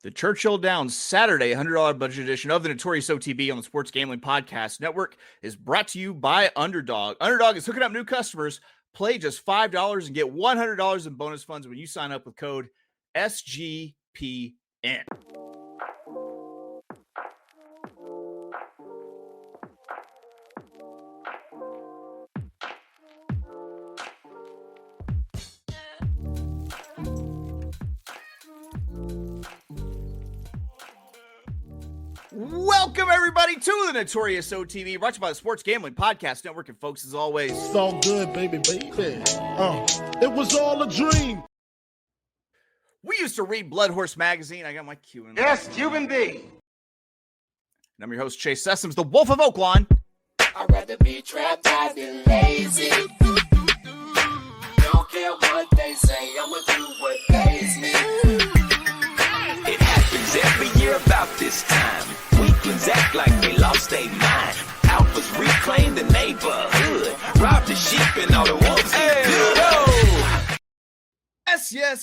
The Churchill Downs Saturday $100 budget edition of the Notorious OTB on the Sports Gambling Podcast Network is brought to you by Underdog. Underdog is hooking up new customers. Play just $5 and get $100 in bonus funds when you sign up with code SGPN. Welcome, everybody, to the Notorious OTB, brought to you by the Sports Gambling Podcast Network. And, folks, as always, it's all good, baby. It was all a dream. We used to read Blood Horse Magazine. I got my cue in there. Yes, Cuban B. And I'm your host, Chase Sessoms, the Wolf of Oaklawn. I'd rather be trapped than lazy. Don't care what they say, I'ma do what pays me. It happens every year about this time. Weaklings act like they lost their mind. Alphas reclaim the neighborhood. Rob the sheep and all the wolves eat good.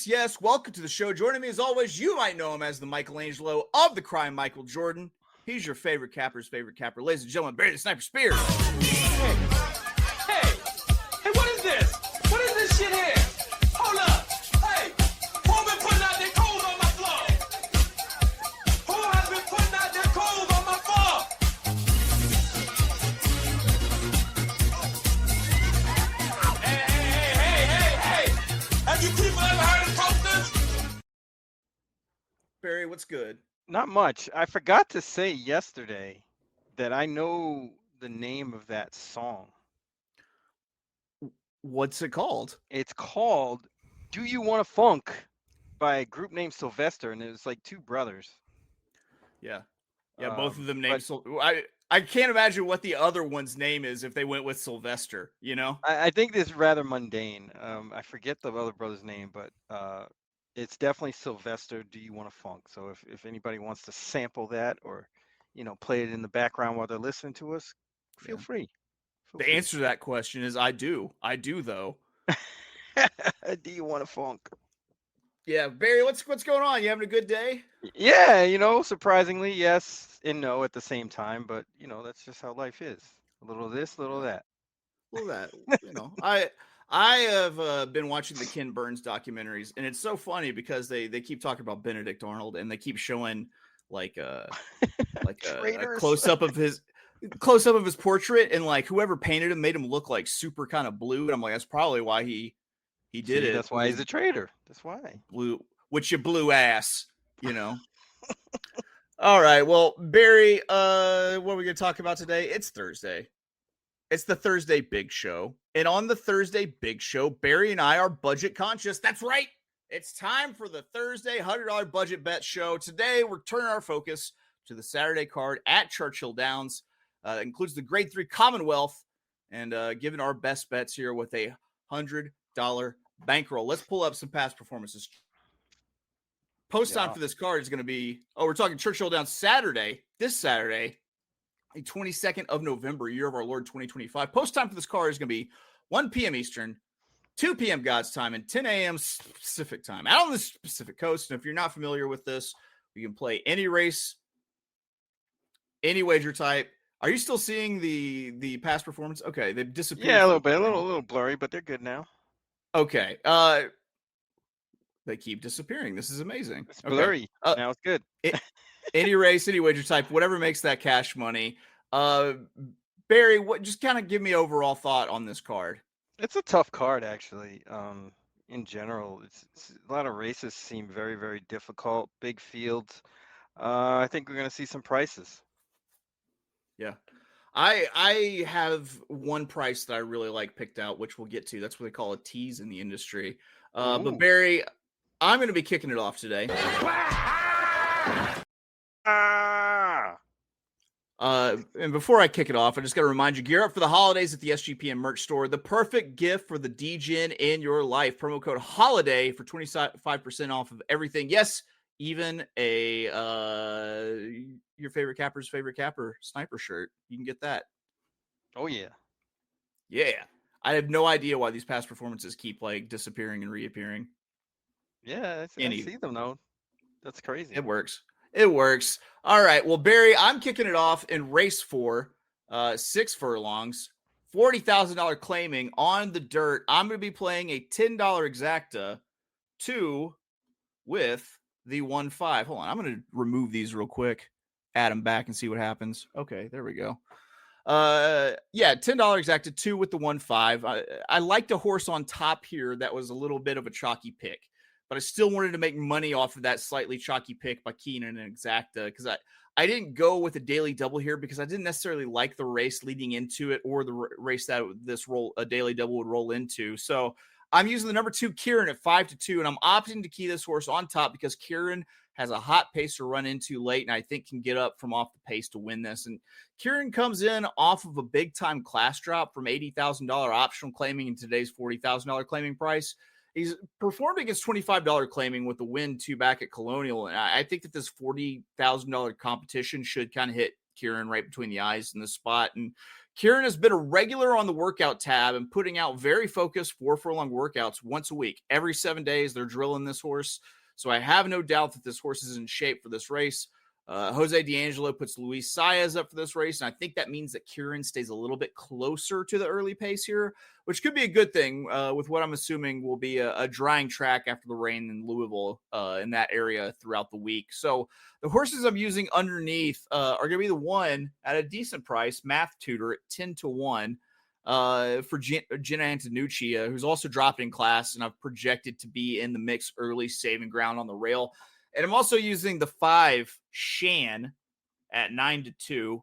Yes. Welcome to the show. Joining me as always, you might know him as the Michelangelo of the crime, Michael Jordan. He's your favorite capper's favorite capper. Ladies and gentlemen, Barry the Sniper Spears. Hey, what is this? What is this shit here? Hold up. Hey, who been putting out their cold on my floor? Who has been putting out their cold on my floor? Hey. Have you people ever heard of toasters? Barry, what's good? Not much. I forgot to say yesterday that I know the name of that song. What's it called? It's called Do You Want to Funk by a group named Sylvester, and it was like two brothers. Yeah, both of them named. But I can't imagine what the other one's name is if they went with Sylvester, you know? I think this is rather mundane. I forget the other brother's name, but it's definitely Sylvester, Do You Want to Funk? So if anybody wants to sample that or, play it in the background while they're listening to us, feel free. The answer to that question is I do. I do, though. Do you want to funk? Yeah, Barry, what's going on? You having a good day? Yeah, surprisingly, yes and no at the same time. But, that's just how life is. A little of this, a little of that. A little of that. I have been watching the Ken Burns documentaries, and it's so funny because they keep talking about Benedict Arnold, and they keep showing like a close up of his portrait, and like whoever painted him made him look like super kind of blue. And I'm like, that's probably why he did it. That's why he's a traitor. That's why. Blue, which you blew ass, All right, well, Barry, what are we going to talk about today? It's Thursday. It's the Thursday Big Show. And on the Thursday Big Show, Barry and I are budget conscious. That's right. It's time for the Thursday $100 budget bet show. Today, we're turning our focus to the Saturday card at Churchill Downs. It includes the Grade 3 Commonwealth and giving our best bets here with a $100 bankroll. Let's pull up some past performances. Post time for this card is going to be, we're talking Churchill Downs Saturday, this Saturday, the 22nd of November, year of our Lord 2025. Post time for this card is going to be 1 p.m. Eastern, 2 p.m. God's time, and 10 a.m. Pacific time out on the Pacific Coast. And if you're not familiar with this, you can play any race, any wager type. Are you still seeing the past performance? Okay, they've disappeared. Yeah, a little bit, a little blurry, but they're good now. Okay. They keep disappearing. This is amazing. It's blurry. Now it's good. Any race, any wager type, whatever makes that cash money. Barry, just kind of give me overall thought on this card. It's a tough card, actually. In general, it's a lot of races seem very, very difficult. Big fields. I think we're going to see some prices. Yeah. I have one price that I really like picked out, which we'll get to. That's what they call a tease in the industry. But Barry, I'm going to be kicking it off today. And before I kick it off, I just got to remind you, gear up for the holidays at the SGPN merch store. The perfect gift for the DGen in your life. Promo code HOLIDAY for 25% off of everything. Yes, even a your favorite capper's favorite capper sniper shirt. You can get that. Oh, yeah. Yeah. I have no idea why these past performances keep like disappearing and reappearing. Yeah, I see them though. That's crazy. It works. It works. All right. Well, Barry, I'm kicking it off in race 4, 6 furlongs, $40,000 claiming on the dirt. I'm going to be playing a $10 exacta 2 with the 1-5. Hold on. I'm going to remove these real quick, add them back and see what happens. Okay, there we go. Yeah, $10 exacta 2 with the 1-5. I liked a horse on top here that was a little bit of a chalky pick, but I still wanted to make money off of that slightly chalky pick by Keenan and exacta because I didn't go with a daily double here because I didn't necessarily like the race leading into it or the race that a daily double would roll into. So I'm using the number 2 Kieran at 5-2, and I'm opting to key this horse on top because Kieran has a hot pace to run into late, and I think can get up from off the pace to win this. And Kieran comes in off of a big-time class drop from $80,000 optional claiming in today's $40,000 claiming price. He's performed against $25 claiming with the win 2 back at Colonial, and I think that this $40,000 competition should kind of hit Kieran right between the eyes in this spot. And Kieran has been a regular on the workout tab and putting out very focused 4 furlong workouts once a week. Every 7 days, they're drilling this horse. So I have no doubt that this horse is in shape for this race. Jose D'Angelo puts Luis Saez up for this race, and I think that means that Kieran stays a little bit closer to the early pace here, which could be a good thing with what I'm assuming will be a drying track after the rain in Louisville in that area throughout the week. So the horses I'm using underneath are going to be the one at a decent price, Math Tutor at 10-1. For Jenna Antonucci, who's also dropped in class, and I've projected to be in the mix early, saving ground on the rail. And I'm also using the 5 Shan at 9-2.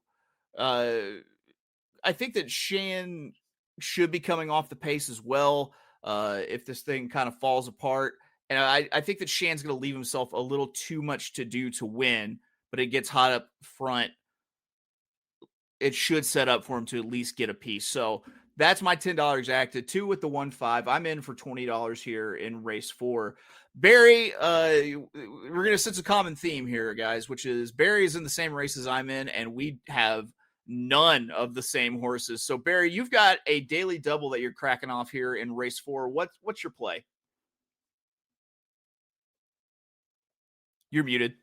I think that Shan should be coming off the pace as well if this thing kind of falls apart. And I think that Shan's going to leave himself a little too much to do to win, but it gets hot up front. It should set up for him to at least get a piece. So that's my $10 exacta 2 with the 1-5. I'm in for $20 here in race 4. Barry, we're going to sense a common theme here, guys, which is Barry is in the same race as I'm in, and we have none of the same horses. So, Barry, you've got a daily double that you're cracking off here in race 4. What's your play? You're muted.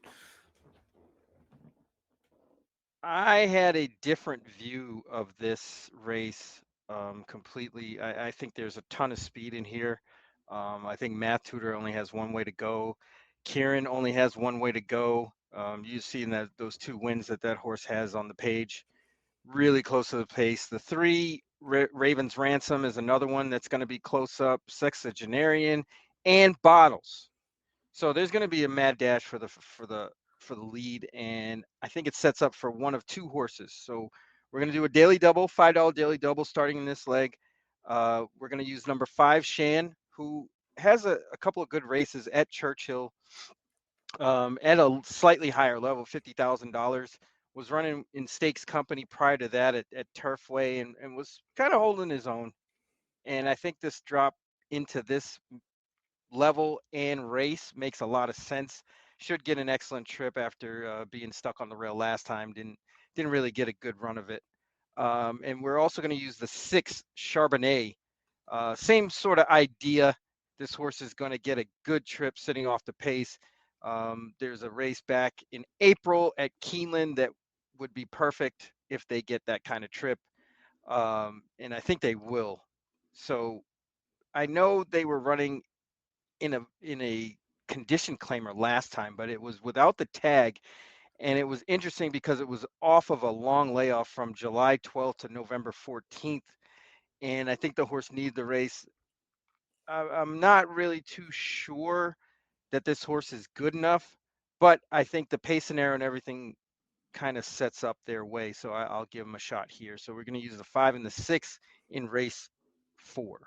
I had a different view of this race completely. I think there's a ton of speed in here. I think Math Tutor only has one way to go. Kieran only has one way to go. You've seen that those 2 wins that horse has on the page, really close to the pace. The 3 Ravens Ransom is another one that's going to be close up. Sexagenarian and Bottles. So there's going to be a mad dash for the lead, and I think it sets up for one of 2 horses. So we're going to do a daily double, $5 daily double starting in this leg. We're going to use number 5 Shan, who has a couple of good races at Churchill at a slightly higher level, $50,000. Was running in stakes company prior to that at Turfway and was kind of holding his own. And I think this drop into this level and race makes a lot of sense. Should get an excellent trip after being stuck on the rail last time. Didn't really get a good run of it. And we're also going to use the 6 Charbonnet. Same sort of idea. This horse is going to get a good trip sitting off the pace. There's a race back in April at Keeneland that would be perfect if they get that kind of trip. And I think they will. So I know they were running in a condition claimer last time, but it was without the tag. And it was interesting because it was off of a long layoff from July 12th to November 14th. And I think the horse needed the race. I'm not really too sure that this horse is good enough, but I think the pace scenario and everything kind of sets up their way. So I'll give them a shot here. So we're going to use the 5 and the 6 in race 4.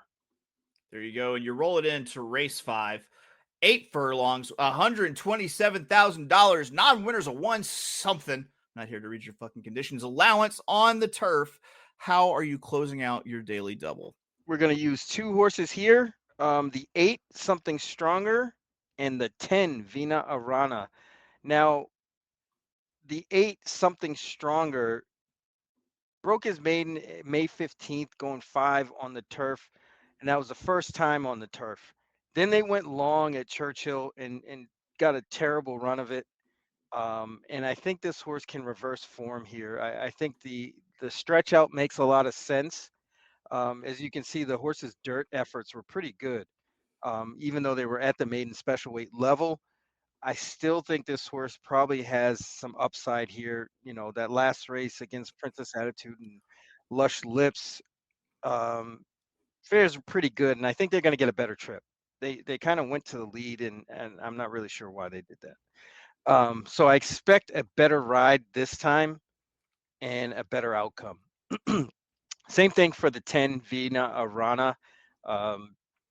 There you go. And you roll it into race 5. 8 furlongs, $127,000. Non-winners of 1 something. Not here to read your fucking conditions. Allowance on the turf. How are you closing out your daily double? We're going to use 2 horses here. The 8, Something Stronger, and the 10, Vina Arana. Now, the 8, Something Stronger, broke his maiden May 15th, going 5 on the turf, and that was the first time on the turf. Then they went long at Churchill and got a terrible run of it. And I think this horse can reverse form here. I think the stretch out makes a lot of sense. As you can see, the horse's dirt efforts were pretty good. Even though they were at the maiden special weight level, I still think this horse probably has some upside here. That last race against Princess Attitude and Lush Lips, fares were pretty good, and I think they're going to get a better trip. They kind of went to the lead, and I'm not really sure why they did that. So I expect a better ride this time and a better outcome. Same thing for the 10 Vina Arana.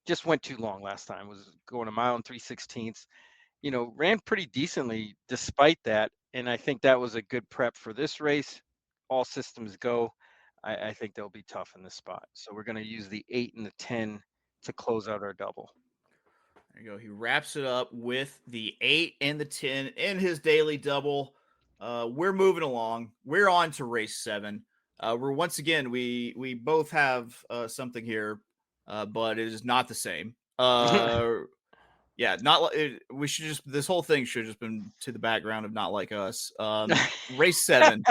Just went too long last time. Was going a mile and 3/16. Ran pretty decently despite that. And I think that was a good prep for this race. All systems go. I think they'll be tough in this spot. So we're going to use the 8 and the 10 to close out our double. There you go. He wraps it up with the 8 and the 10 in his daily double. We're moving along. We're on to race 7. We're once again, we both have something here, but it is not the same. Yeah, not we should just, this whole thing should have just been to the background of Not Like Us. Race 7,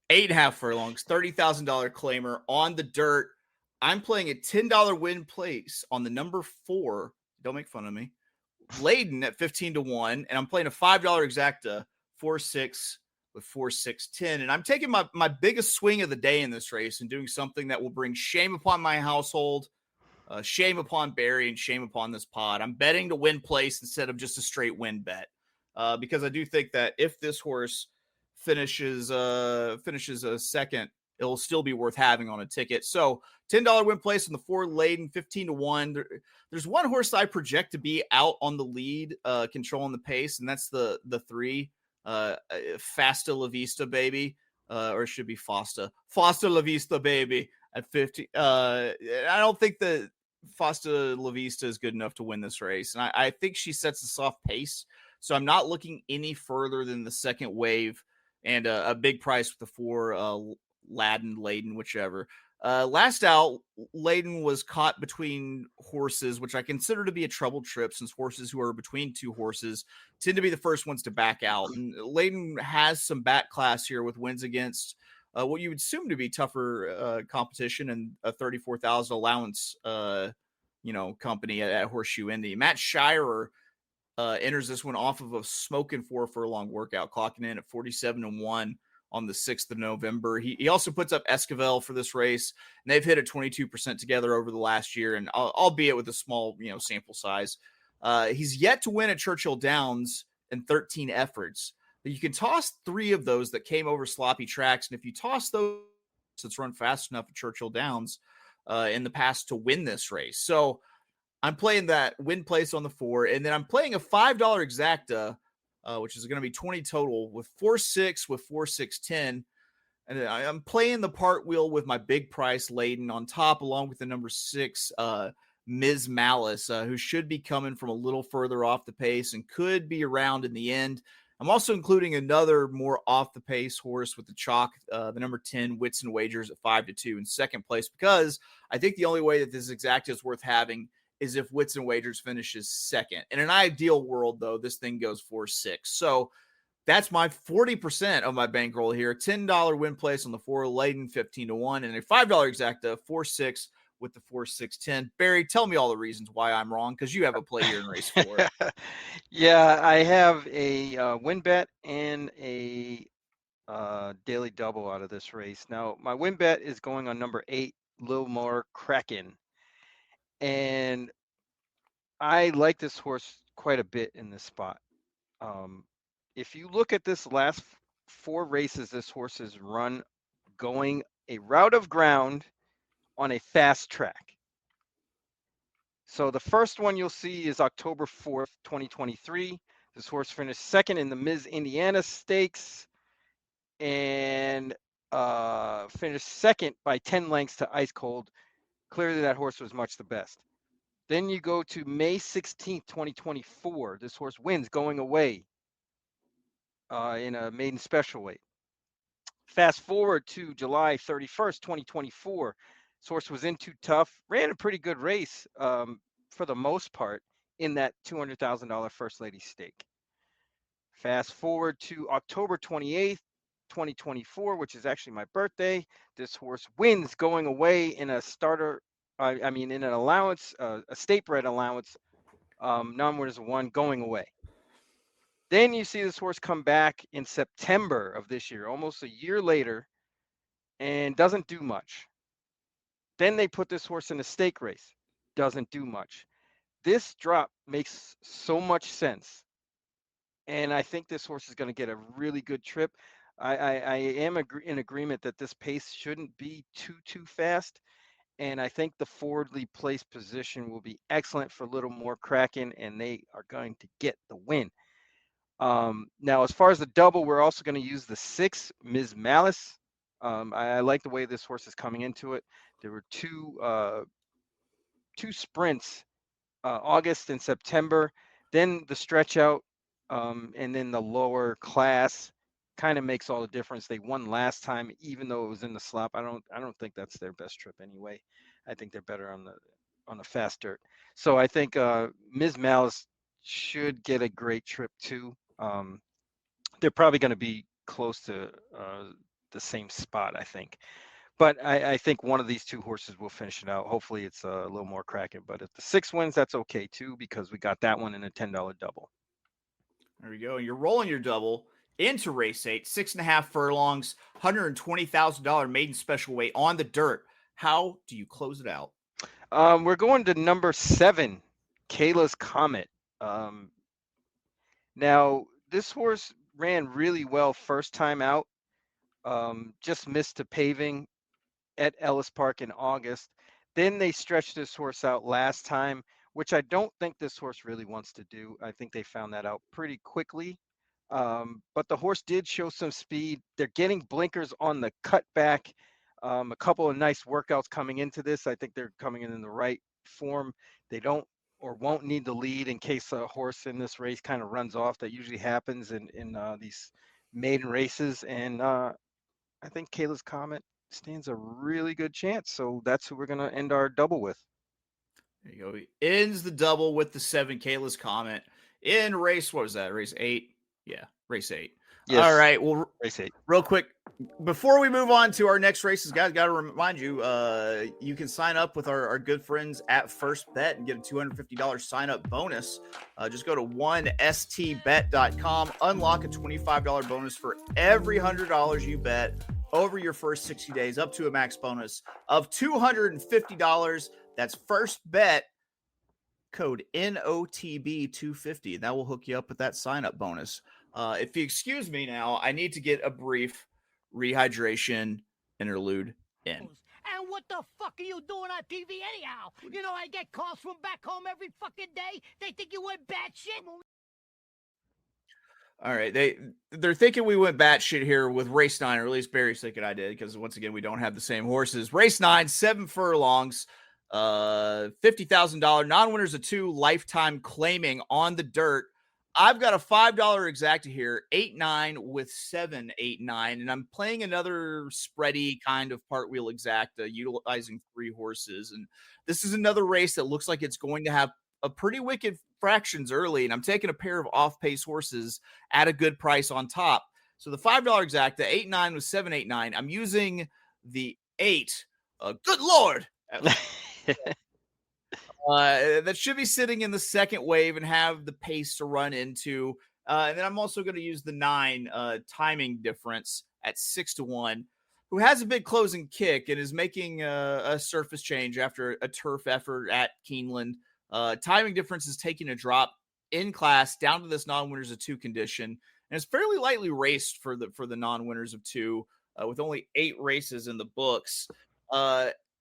8.5 furlongs, $30,000 claimer on the dirt. I'm playing a $10 win place on the number 4. Don't make fun of me. Layden at 15-1, and I'm playing a $5 exacta 4-6 with 4-6-10. And I'm taking my biggest swing of the day in this race and doing something that will bring shame upon my household, shame upon Barry, and shame upon this pod. I'm betting to win place instead of just a straight win bet, because I do think that if this horse finishes a second, it'll still be worth having on a ticket. So $10 win place on the 4 Layden, 15-1. There's one horse I project to be out on the lead, controlling the pace, and that's the 3, Fasta La Vista Baby, or it should be Fasta La Vista Baby at 50. I don't think that Fasta La Vista is good enough to win this race, and I think she sets a soft pace. So I'm not looking any further than the second wave and a big price with the 4 Layden, whichever. Last out, Layden was caught between horses, which I consider to be a troubled trip, since horses who are between 2 horses tend to be the first ones to back out. And Layden has some back class here with wins against what you would assume to be tougher competition and a 34,000 allowance, company at Horseshoe Indy. Matt Shirer enters this one off of a smoking 4 furlong workout, clocking in at 47-1 on the 6th of November. He also puts up Esquivel for this race, and they've hit at 22% together over the last year, and albeit with a small, sample size. He's yet to win at Churchill Downs in 13 efforts. But you can toss 3 of those that came over sloppy tracks, and if you toss those that's run fast enough at Churchill Downs in the past to win this race. So I'm playing that win place on the 4, and then I'm playing a $5 exacta, which is going to be 20 total, with 4-6 with 4-6-10. And I'm playing the part wheel with my big price Layden on top, along with the number 6, Ms. Malice, who should be coming from a little further off the pace and could be around in the end. I'm also including another more off the pace horse with the chalk, the number 10, Wits and Wagers at 5-2 in second place, because I think the only way that this exacta is worth having is if Wits and Wagers finishes second. In an ideal world, though, this thing goes 4-6. So that's my 40% of my bankroll here. $10 win place on the 4 Layden, 15-1, and a $5 exacta, 4-6 with the 4-6-10. Barry, tell me all the reasons why I'm wrong, because you have a play here in race 4. Yeah, I have a win bet and a daily double out of this race. Now, my win bet is going on number 8, Lilmore Kraken. And I like this horse quite a bit in this spot. If you look at this last 4 races, this horse has run going a route of ground on a fast track. So the first one you'll see is October 4th, 2023. This horse finished second in the Ms. Indiana Stakes and finished second by 10 lengths to Ice Cold. Clearly that horse was much the best. Then you go to May 16th, 2024. This horse wins going away in a maiden special weight. Fast forward to July 31st, 2024. This horse was in too tough, ran a pretty good race for the most part. in that $200,000 First Lady stake. Fast forward to October 28th, 2024, which is actually my birthday. This horse wins going away in a starter, in an allowance, a state bred allowance, non-winners of one going away. Then you see this horse come back in September of this year, almost a year later, and doesn't do much. Then they put this horse in a stake race, doesn't do much. This drop makes so much sense. And I think this horse is going to get a really good trip. I am in agreement that this pace shouldn't be too fast. And I think the forwardly placed position will be excellent for Little More Kraken, and they are going to get the win. Now, as far as the double, we're also going to use the 6, Ms. Malice. I like the way this horse is coming into it. There were two sprints, August and September, then the stretch out, and then the lower class kind of makes all the difference. They won last time, even though it was in the slop. I don't think that's their best trip anyway. I think they're better on the fast dirt. So I think Ms. Malice should get a great trip too. They're probably going to be close to the same spot, I think. But I think one of these two horses will finish it out. Hopefully it's a little more Kraken. But if the 6 wins, that's okay too, because we got that one in a $10 double. There we go. And you're rolling your double into race 8, 6.5 furlongs, $120,000 maiden special weight on the dirt. How do you close it out? We're going to number 7, Kayla's Comet. Now, this horse ran really well first time out. Just missed the paving at Ellis Park in August. Then they stretched this horse out last time, which I don't think this horse really wants to do. I think they found that out pretty quickly. But the horse did show some speed. They're getting blinkers on the cutback. A couple of nice workouts coming into this. I think they're coming in the right form. They don't or won't need the lead in case a horse in this race kind of runs off. That usually happens in these maiden races. And I think Kayla's Comet stands a really good chance. So that's who we're going to end our double with. There you go. He ends the double with the 7, Kayla's Comet in race. What was that? Race 8? Yeah, race 8. Yes. All right. Well, race 8. Real quick, before we move on to our next races, guys, got to remind you, you can sign up with our good friends at First Bet and get a $250 sign-up bonus. Just go to 1stbet.com, unlock a $25 bonus for every $100 you bet over your first 60 days, up to a max bonus of $250. That's First Bet, code NOTB250. That will hook you up with that sign-up bonus. If you excuse me now, I need to get a brief rehydration interlude in. And what the fuck are you doing on TV anyhow? You know, I get calls from back home every fucking day. They think you went batshit. All right, they're thinking we went batshit here with race 9, or at least Barry's thinking I did, because once again we don't have the same horses. Race 9, 7 furlongs, $50,000 non-winners of 2, lifetime claiming on the dirt. I've got a $5 exacta here, 8-9 with 7-8-9, and I'm playing another spready kind of part wheel exacta, utilizing 3 horses. And this is another race that looks like it's going to have a pretty wicked fractions early, and I'm taking a pair of off-pace horses at a good price on top. So the $5 exacta, 8-9 with 7-8-9. I'm using the 8. Good Lord. That should be sitting in the second wave and have the pace to run into. And then I'm also going to use the 9 timing difference at 6-1, who has a big closing kick and is making a surface change after a turf effort at Keeneland. Timing difference is taking a drop in class down to this non-winners of 2 condition. And it's fairly lightly raced for the non-winners of 2 with only 8 races in the books.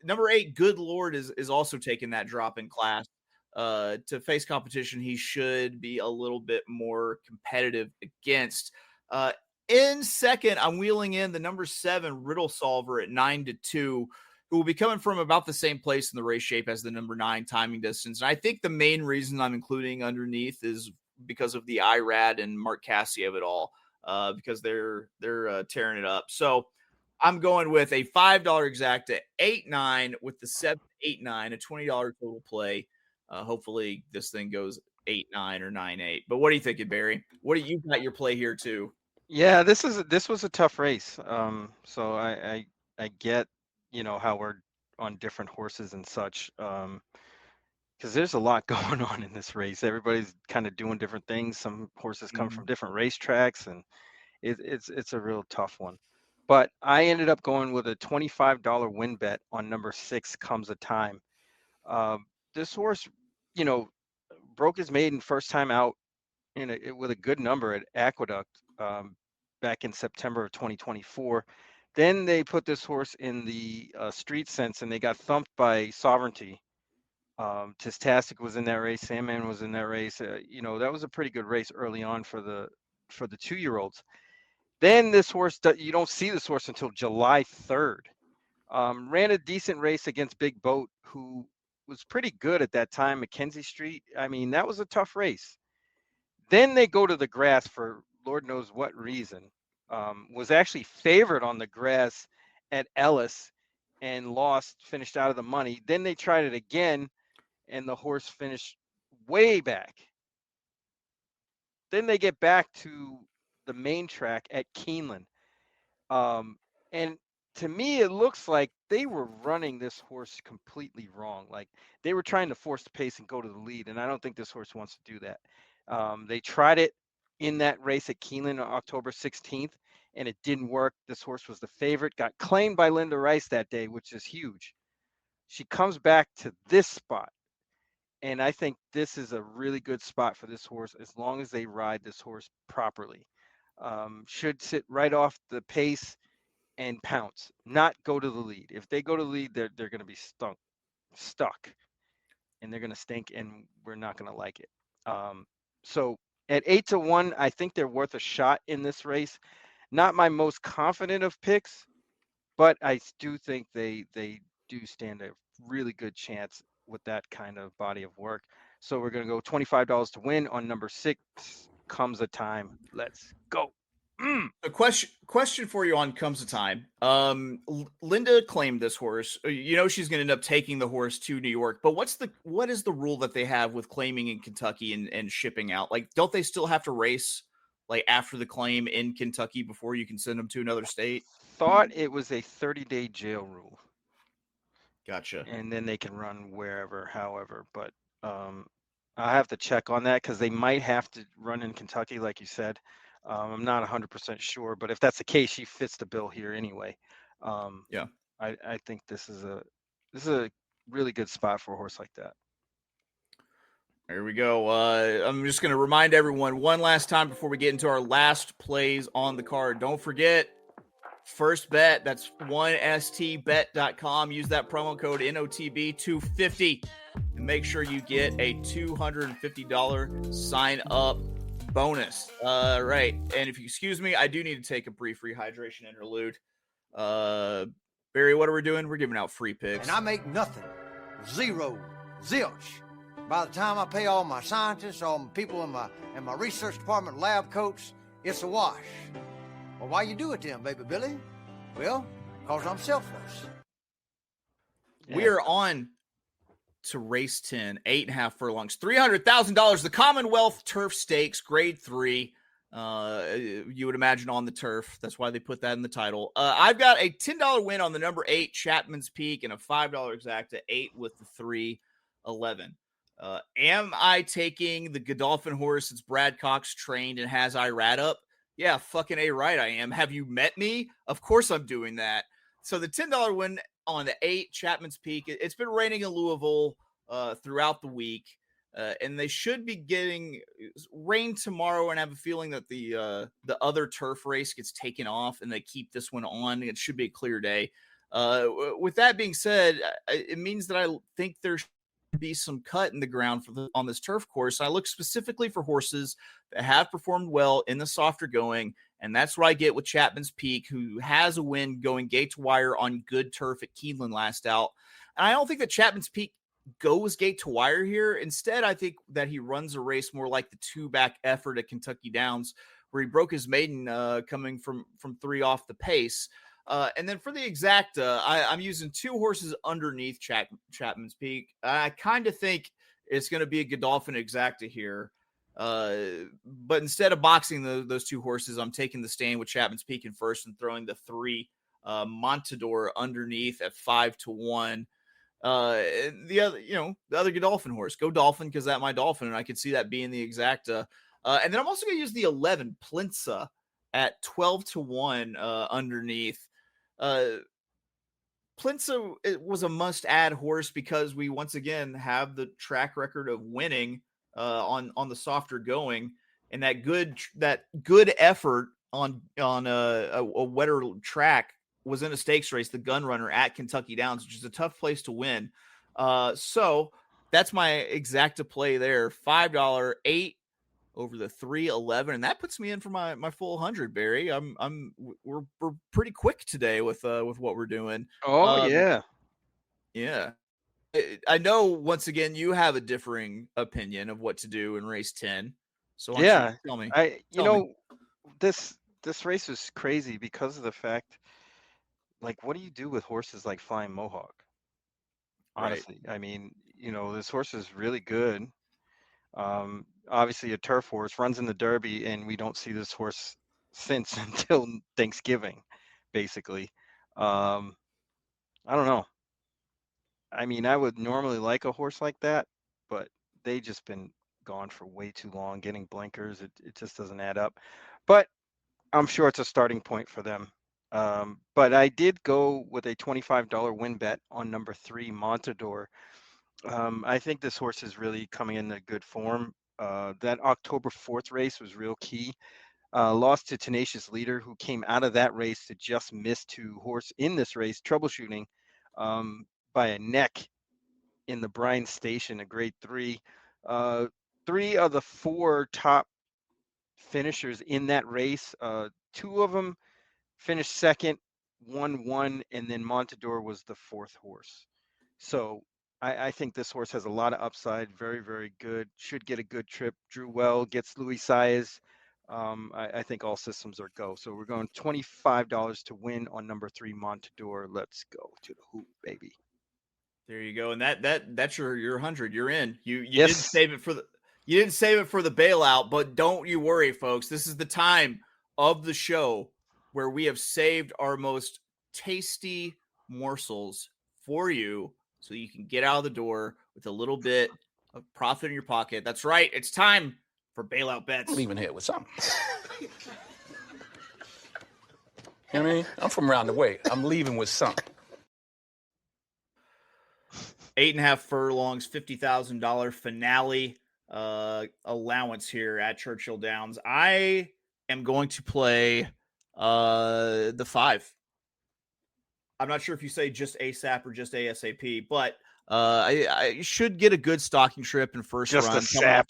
Number 8, Good Lord, is also taking that drop in class. To face competition, he should be a little bit more competitive against. In second, I'm wheeling in the number 7, Riddle Solver at 9-2, who will be coming from about the same place in the race shape as the number 9 timing distance. And I think the main reason I'm including underneath is because of the IRAD and Mark Cassie of it all, because they're tearing it up. So I'm going with a $5 exacta, 8-9 with the 7-8-9, a $20 total play. Hopefully this thing goes 8-9 or 9-8. But what are you thinking, Barry? What do you got your play here too? Yeah, this was a tough race. So I get, how we're on different horses and such. Because there's a lot going on in this race. Everybody's kind of doing different things. Some horses come from different racetracks, and it's a real tough one. But I ended up going with a $25 win bet on number 6, Comes a Time. This horse, broke his maiden first time out with a good number at Aqueduct back in September of 2024. Then they put this horse in the street sense, and they got thumped by Sovereignty. Tistastic was in that race. Sandman was in that race. That was a pretty good race early on for the 2-year-olds. Then this horse, you don't see this horse until July 3rd. Ran a decent race against Big Boat, who was pretty good at that time, Mackenzie Street. I mean, that was a tough race. Then they go to the grass for Lord knows what reason. Was actually favored on the grass at Ellis and finished out of the money. Then they tried it again, and the horse finished way back. Then they get back to the main track at Keeneland. And to me, it looks like they were running this horse completely wrong. Like they were trying to force the pace and go to the lead, and I don't think this horse wants to do that. They tried it in that race at Keeneland on October 16th, and it didn't work. This horse was the favorite, got claimed by Linda Rice that day, which is huge. She comes back to this spot, and I think this is a really good spot for this horse as long as they ride this horse properly. Should sit right off the pace and pounce, not go to the lead. If they go to the lead, they're going to be stuck, and they're going to stink, and we're not going to like it. So at 8-1, I think they're worth a shot in this race. Not my most confident of picks, but I do think they do stand a really good chance with that kind of body of work. So we're going to go $25 to win on number 6, Comes a Time. Let's go. A question for you on Comes a Time. Linda claimed this horse. She's going to end up taking the horse to New York. But what is the rule that they have with claiming in Kentucky and shipping out? Like, don't they still have to race like after the claim in Kentucky before you can send them to another state? Thought it was a 30-day jail rule. Gotcha. And then they can run wherever, however. But I have to check on that because they might have to run in Kentucky, like you said. I'm not 100% sure, but if that's the case, she fits the bill here anyway. Yeah, I think this is a really good spot for a horse like that. There we go. I'm just going to remind everyone one last time before we get into our last plays on the card. Don't forget, first bet, that's 1stbet.com. Use that promo code NOTB250 and make sure you get a $250 sign up bonus. Right. And if you excuse me, I do need to take a brief rehydration interlude. Barry, what are we doing? We're giving out free picks. And I make nothing. Zero. Zilch. By the time I pay all my scientists, all my people in my research department, lab coats, it's a wash. Well, why you do it then, baby Billy? Well, because I'm selfless. We are on to race 10, 8.5 furlongs, $300,000, the Commonwealth Turf Stakes, grade 3. You would imagine on the turf. That's why they put that in the title. I've got a $10 win on the number 8, Chapman's Peak, and a $5 exacta 8 with the 311. Am I taking the Godolphin horse? It's Brad Cox trained and has Irad up. Yeah, fucking A right I am. Have you met me? Of course I'm doing that. So the $10 win on the 8, Chapman's Peak. It's been raining in Louisville throughout the week, and they should be getting rain tomorrow. And I have a feeling that the other turf race gets taken off, and they keep this one on. It should be a clear day. With that being said, it means that I think there should be some cut in the ground on this turf course. I look specifically for horses that have performed well in the softer going, and that's what I get with Chapman's Peak, who has a win going gate to wire on good turf at Keeneland last out. And I don't think that Chapman's Peak goes gate to wire here. Instead, I think that he runs a race more like the 2-back effort at Kentucky Downs, where he broke his maiden coming from 3 off the pace. And then for the exacta, I'm using 2 horses underneath Chapman's Peak. I kind of think it's going to be a Godolphin exacta here. But instead of boxing those two horses, I'm taking the stand with Chapman's Peak in first and throwing the 3 Montador underneath at 5-1. The other Godolphin horse, go Dolphin, because that my Dolphin, and I could see that being the exacta. And then I'm also going to use the 11 Plinsa at 12-1 underneath. Plinsa, it was a must-add horse because we once again have the track record of winning on the softer going, and that good effort on a wetter track was in a stakes race, the Gun Runner at Kentucky Downs, which is a tough place to win. So that's my exacta play there. $5, 8 over the 311, and that puts me in for my full 100. Barry, we're pretty quick today with what we're doing. Yeah. I know once again you have a differing opinion of what to do in race 10. So why don't you tell me? This race was crazy because of the fact, like, what do you do with horses like Flying Mohawk? Honestly, right. I mean, this horse is really good. Obviously a turf horse, runs in the Derby, and we don't see this horse since until Thanksgiving, basically. I don't know. I mean, I would normally like a horse like that, but they just been gone for way too long, getting blinkers. It just doesn't add up. But I'm sure it's a starting point for them. But I did go with a $25 win bet on number 3, Montador. I think this horse is really coming into good form. That October 4th race was real key. Lost to Tenacious Leader, who came out of that race to just miss to horse in this race, troubleshooting by a neck in the Bryan Station, a grade 3. 3 of the 4 top finishers in that race, 2 of them finished second, 1 won, and then Montador was the 4th horse. So I think this horse has a lot of upside. Very, very good. Should get a good trip. Drew well, gets Louis Saez. I think all systems are go. So we're going $25 to win on number 3, Montador. Let's go to the hoop, baby. There you go. And that's your 100. You're in. You yes. didn't save it for the bailout, but don't you worry, folks. This is the time of the show where we have saved our most tasty morsels for you, so you can get out of the door with a little bit of profit in your pocket. That's right. It's time for bailout bets. I'm leaving here with something. You know what I mean? I'm from around the way. I'm leaving with something. 8.5 furlongs, $50,000 finale allowance here at Churchill Downs. I am going to play the 5. I'm not sure if you say just ASAP or just ASAP, but I should get a good stocking trip in first just run. Just a sap.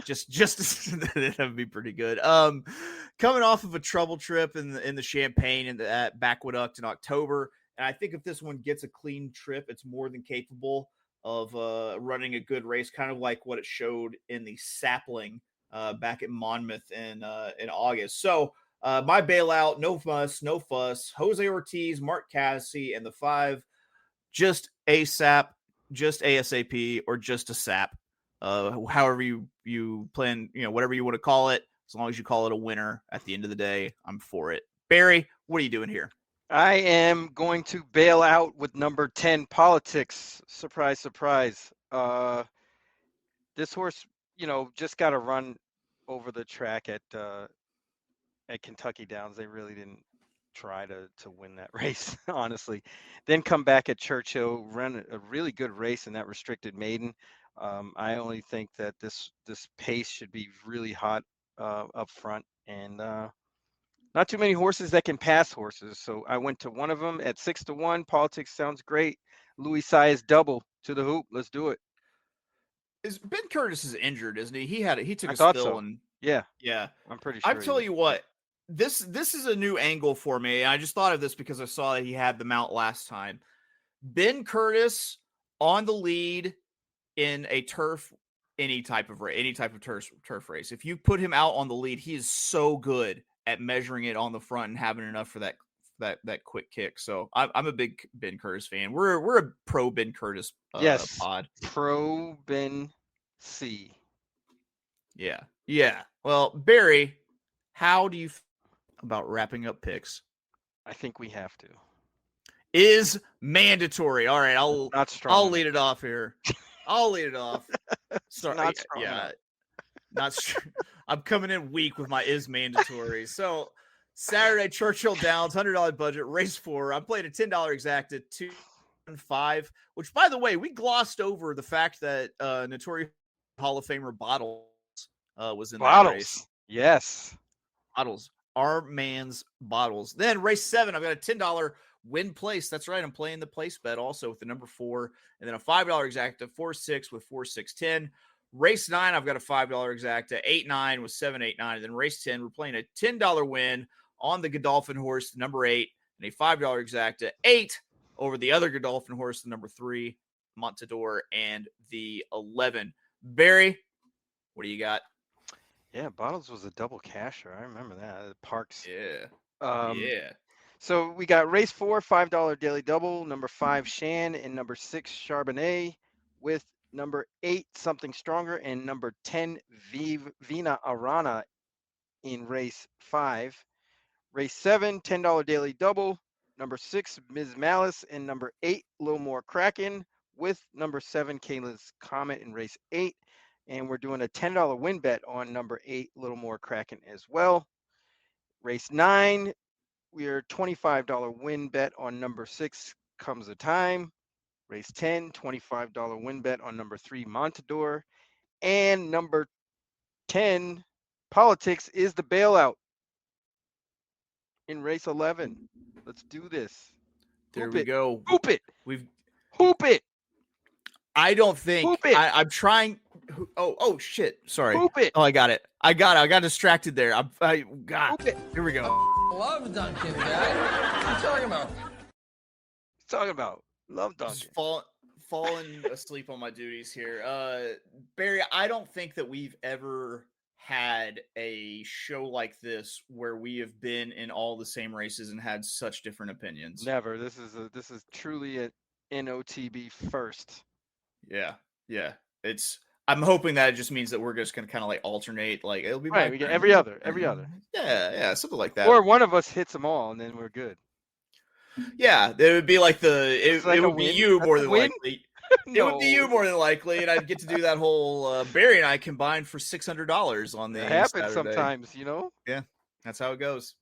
Just that would be pretty good. Coming off of a trouble trip in the Champagne and at Backwaduct in October, and I think if this one gets a clean trip, it's more than capable of running a good race, kind of like what it showed in the Sapling back at Monmouth in August. So my bailout, no fuss. Jose Ortiz, Mark Casse, and the 5, just ASAP, just ASAP, or just a sap. However you plan, whatever you want to call it, as long as you call it a winner at the end of the day, I'm for it. Barry, what are you doing here? I am going to bail out with number 10, Politics. Surprise, surprise. This horse, just got to run over the track at Kentucky Downs. They really didn't try to win that race, honestly. Then come back at Churchill, run a really good race in that restricted maiden. I only think that this pace should be really hot up front, and not too many horses that can pass horses. So I went to one of them at 6-1. Politics sounds great. Louis Saez double to the hoop. Let's do it. Ben Curtis is injured, isn't he? He took a thought spill so. and yeah, I'm pretty sure. I'm telling you what, this is a new angle for me. I just thought of this because I saw that he had the mount last time. Ben Curtis on the lead in a any type of turf race. If you put him out on the lead, he is so good at measuring it on the front and having enough for that that quick kick. So I'm a big Ben Curtis fan. We're a pro Ben Curtis Yes. pod. Pro Ben C. Yeah. Well, Barry, how do you feel about wrapping up picks? I think we have to. Is mandatory. All right, I'll lead it off here. I'll lead it off. Sorry, not strong yeah, not. I'm coming in weak with my is mandatory. So Saturday Churchill Downs, $100 budget, race 4. I'm playing a $10 exacta 2-5. Which, by the way, we glossed over the fact that Notorious Hall of Famer Bottles was in that race. Yes, Bottles. Our man's Bottles. Then race 7, I've got a $10 win place. That's right. I'm playing the place bet also with the number 4, and then a $5 exacta 4-6 with 4-6-10. Race 9, I've got a $5 exacta 8-9 with 7-8-9. And then race 10, we're playing a $10 win on the Godolphin horse, the number 8, and a $5 exacta 8 over the other Godolphin horse, the number 3, Montador, and the 11. Barry, what do you got? Yeah, Bottles was a double casher. I remember that. Parks. Yeah. Yeah. So we got race 4, $5 daily double, number 5 Shan, and number 6 Charbonnet, with number 8 Something Stronger and number 10 Vina Arana in race 5. Race 7, $10 daily double, number 6 Ms. Malice and number 8 Little More Kraken, with number 7 Kayla's Comet in race 8. And we're doing a $10 win bet on number 8 Little More Kraken as well. Race 9, we are $25 win bet on number 6 Comes a Time. Race 10, $25 win bet on number 3 Montador. And number 10 Politics is the bailout in race 11. Let's do this. There we go. Hoop it. Hoop it. I don't think I'm trying. Oh shit. Sorry. Hoop it. Oh, I got it. I got distracted there. God. Here we go. Love Duncan, guy. What are you talking about? Talking about love Duncan. Just falling asleep on my duties here. Barry, I don't think that we've ever had a show like this where we have been in all the same races and had such different opinions. Never. This is truly an OTB first. Yeah. I'm hoping that it just means that we're just gonna kind of like alternate. Like it'll be right. We get every other. Yeah, something like that. Or one of us hits them all, and then we're good. Yeah, it would be like it would be you more than win? likely. No. It would be you more than likely, and I'd get to do that whole Barry and I combined for $600 on the It happens Saturday. sometimes, you know. Yeah, that's how it goes.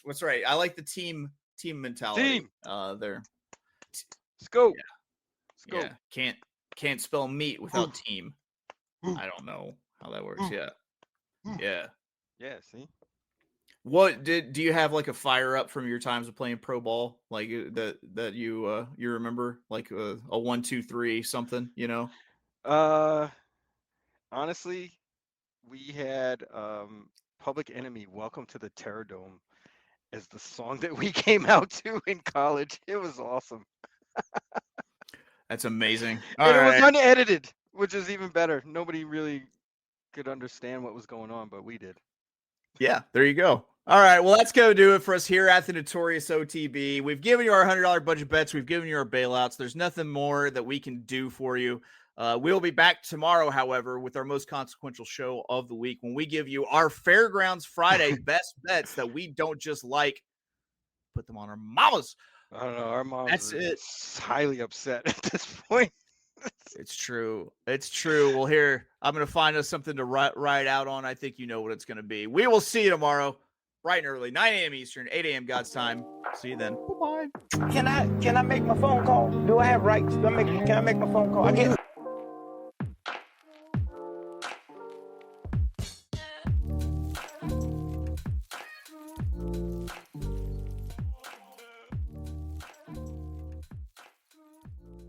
What's right? I like the team mentality. There. Let's go. Yeah. Can't spell meat without team. I don't know how that works. Yeah. See. What do you have like a fire up from your times of playing pro ball, like that you remember, like a 1, 2, 3 something, you know? Honestly, we had Public Enemy "Welcome to the Terror Dome" as the song that we came out to in college. It was awesome. That's amazing. And it was unedited, which is even better. Nobody really could understand what was going on, but we did. Yeah, there you go. All right, well, that's going to do it for us here at the Notorious OTB. We've given you our $100 budget bets. We've given you our bailouts. There's nothing more that we can do for you. We'll be back tomorrow, however, with our most consequential show of the week when we give you our Fairgrounds Friday best bets that we don't just like, put them on our mamas. I don't know. Our mom is highly upset at this point. It's true. Well, here, I'm going to find us something to write out on. I think you know what it's going to be. We will see you tomorrow, bright and early, 9 a.m. Eastern, 8 a.m. God's time. See you then. Bye-bye. Can I make my phone call? Do I have rights? Can I make my phone call?